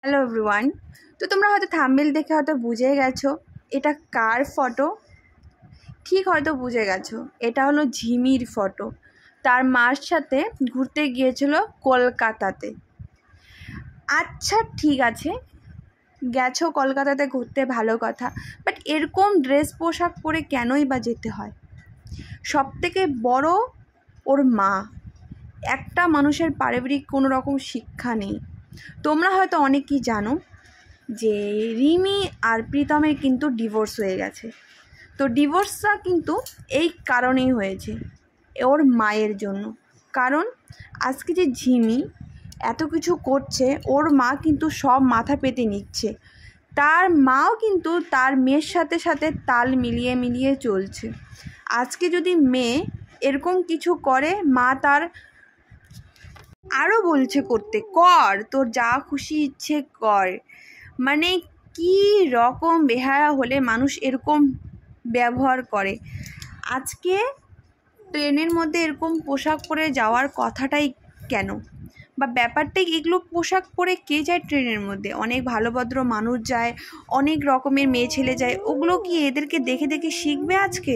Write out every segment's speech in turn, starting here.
Hello everyone. তো তোমরা হয়তো থাম্বনেল দেখে হয়তো বুঝে গেছো এটা কার ফটো। ঠিক হয়তো বুঝে গেছো, এটা হলো ঝিমির ফটো। তার মার সাথে ঘুরতে গিয়েছিল কলকাতাতে। আচ্ছা ঠিক আছে, গেছো কলকাতাতে ঘুরতে, ভালো কথা, বাট এরকম ড্রেস পোশাক পরে কেনই বা যেতে হয়? সবথেকে বড় ওর মা। একটা মানুষের পারিবারিক কোনো রকম শিক্ষা নেই। তোমরা হয়তো অনেকেই জানো যে রিমি আর প্রীতমের কিন্তু ডিভোর্স হয়ে গেছে। তো ডিভোর্সটা কিন্তু এই কারণেই হয়েছে, ওর মায়ের জন্য। কারণ আজকে যে ঝিমি এত কিছু করছে, ওর মা কিন্তু সব মাথা পেতে নিচ্ছে। তার মাও কিন্তু তার মেয়ের সাথে সাথে তাল মিলিয়ে মিলিয়ে চলছে। আজকে যদি মেয়ে এরকম কিছু করে, মা তার আরও বলছে করতে, কর, তোর যা খুশি ইচ্ছে কর। মানে কি রকম বেহায়া হলে মানুষ এরকম ব্যবহার করে? আজকে ট্রেনের মধ্যে এরকম পোশাক পরে যাওয়ার কথাটাই কেন, বা ব্যাপারটাই এগুলো? পোশাক পরে কে যায় ট্রেনের মধ্যে? অনেক ভালো ভদ্র মানুষ যায়, অনেক রকমের মেয়ে ছেলে যায়। ওগুলো কি এদেরকে দেখে দেখে শিখবে আজকে?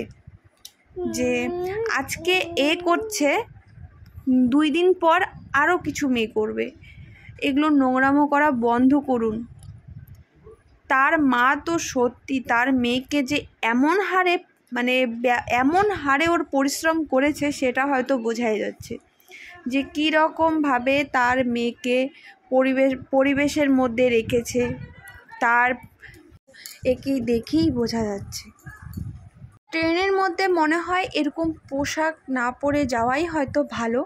যে আজকে এ করছে, 2 দিন পর আরও কিছু মেয়ে করবে। এগুলো নোংরামো করা বন্ধ করুন। তার মা তো সত্যি তার মেয়েকে যে এমন হারে এমন হারে ওর পরিশ্রম করেছে, সেটা হয়তো বোঝাই যাচ্ছে যে কী রকমভাবে তার মেয়েকে পরিবেশের মধ্যে রেখেছে। তার একে দেখেই বোঝা যাচ্ছে। ট্রেনের মধ্যে মনে হয় এরকম পোশাক না পরে যাওয়াই হয়তো ভালো।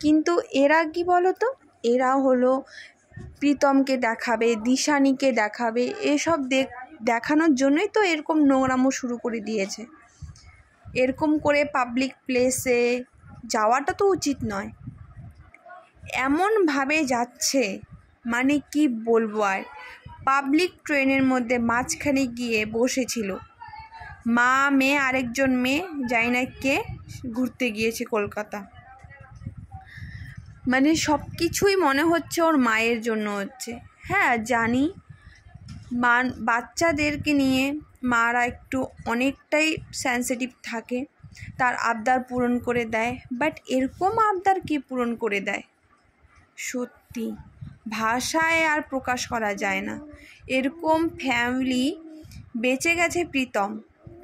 কিন্তু এরা কি বলো তো, এরা হলো প্রীতমকে দেখাবে, দিশানিকে দেখাবে, এসব দেখানোর জন্যই তো এরকম নোংরামো শুরু করে দিয়েছে। এরকম করে পাবলিক প্লেসে যাওয়াটা তো উচিত নয়। এমনভাবে যাচ্ছে, মানে কি বলবো আর। পাবলিক ট্রেনের মধ্যে মাঝখানে গিয়ে বসেছিল মা, মেয়ে, আরেকজন মেয়ে, জানি না কে, ঘুরতে গিয়েছে কলকাতা। মানে সব কিছুই মনে হচ্ছে ওর মায়ের জন্য হচ্ছে। হ্যাঁ জানি, বাচ্চাদেরকে নিয়ে মারা একটু অনেকটাই সেন্সিটিভ থাকে, তার আবদার পূরণ করে দেয়। বাট এরকম আবদার কি পূরণ করে দেয়? সত্যি ভাষায় আর প্রকাশ করা যায় না। এরকম ফ্যামিলি বেঁচে গেছে প্রীতম।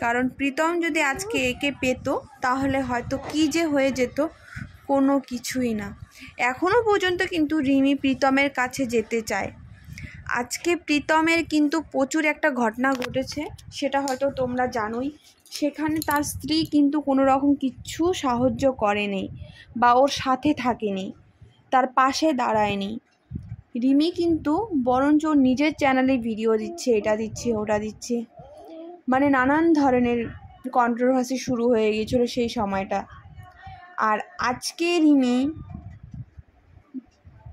কারণ প্রীতম যদি আজকে একে পেত, তাহলে হয়তো কী যে হয়ে যেত, কোনো কিছুই না। এখনও পর্যন্ত কিন্তু রিমি প্রীতমের কাছে যেতে চায়। আজকে প্রীতমের কিন্তু প্রচুর একটা ঘটনা ঘটেছে, সেটা হয়তো তোমরা জানোই। সেখানে তার স্ত্রী কিন্তু কোনো রকম কিচ্ছু সাহায্য করেনি বা ওর সাথে থাকেনি, তার পাশে দাঁড়ায়নি। রিমি কিন্তু বরঞ্চ নিজের চ্যানেলে ভিডিও দিচ্ছে, এটা দিচ্ছে, ওটা দিচ্ছে, মানে নানান ধরনের কন্ট্রোভার্সি শুরু হয়ে গিয়েছিল সেই সময়টা। আর আজকে রিমি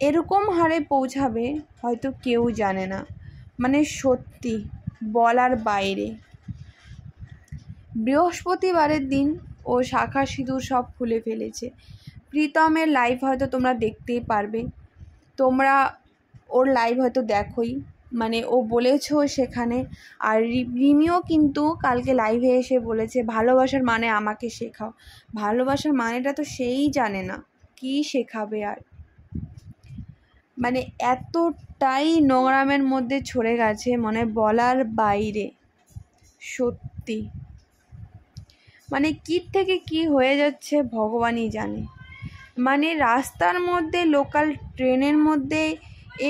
এরকম হারে পৌঁছাবে হয়তো কেউ জানে না। মানে সত্যি বলার বাইরে। বৃহস্পতিবারের দিন ও শাখা সিঁদুর সব খুলে ফেলেছে। প্রীতমের লাইভ হয়তো তোমরা দেখতেই পারবে, তোমরা ওর লাইভ হয়তো দেখোই, মানে ও বলেছো সেখানে। আর রিমিও কিন্তু কালকে লাইভে এসে বলেছে, ভালোবাসার মানে আমাকে শেখাও। ভালোবাসার মানেটা তো সেই জানে না, কি শেখাবে আর। মানে এতটাই নোংরামের মধ্যে ছড়ে গেছে, মানে বলার বাইরে। সত্যি মানে কী থেকে কি হয়ে যাচ্ছে ভগবানই জানে। মানে রাস্তার মধ্যে, লোকাল ট্রেনের মধ্যে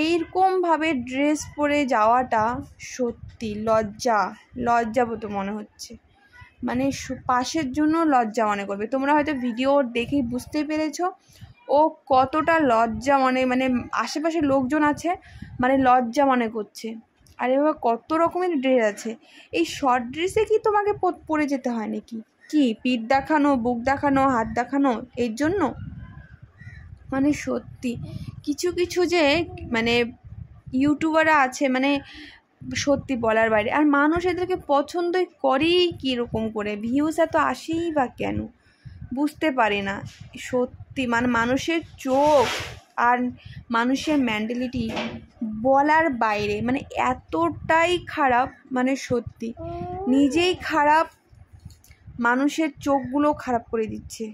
এইরকমভাবে ড্রেস পরে যাওয়াটা সত্যি লজ্জাবত মনে হচ্ছে। মানে পাশের জন্য লজ্জা মনে করবে। তোমরা হয়তো ভিডিও দেখেই বুঝতে পেরেছো ও কতটা লজ্জা মানে আশেপাশে লোকজন আছে, মানে লজ্জা মনে করছে। আর এবার কত রকমের ড্রেস আছে। এই শর্ট ড্রেসে কি তোমাকে পরে যেতে হয় নাকি? কি পিঠ দেখানো, বুক দেখানো, হাত দেখানো, এর জন্য? মানে সত্যি কিছু কিছু যে মানে ইউটিউবাররা আছে, মানে সত্যি বলার বাইরে। আর মানুষ এদেরকে পছন্দই করেই কীরকম করে, ভিউজ এত আসেই বা কেন বুঝতে পারি না। সত্যি মানে মানুষের চোখ আর মানুষের মেন্টালিটি বলার বাইরে, মানে এতটাই খারাপ, মানে সত্যি নিজেই খারাপ, মানুষের চোখগুলো খারাপ করে দিচ্ছে।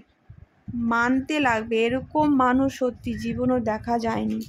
মানতে লাগবে, এরকম মানুষ সত্যি জীবনেও দেখা যায়নি।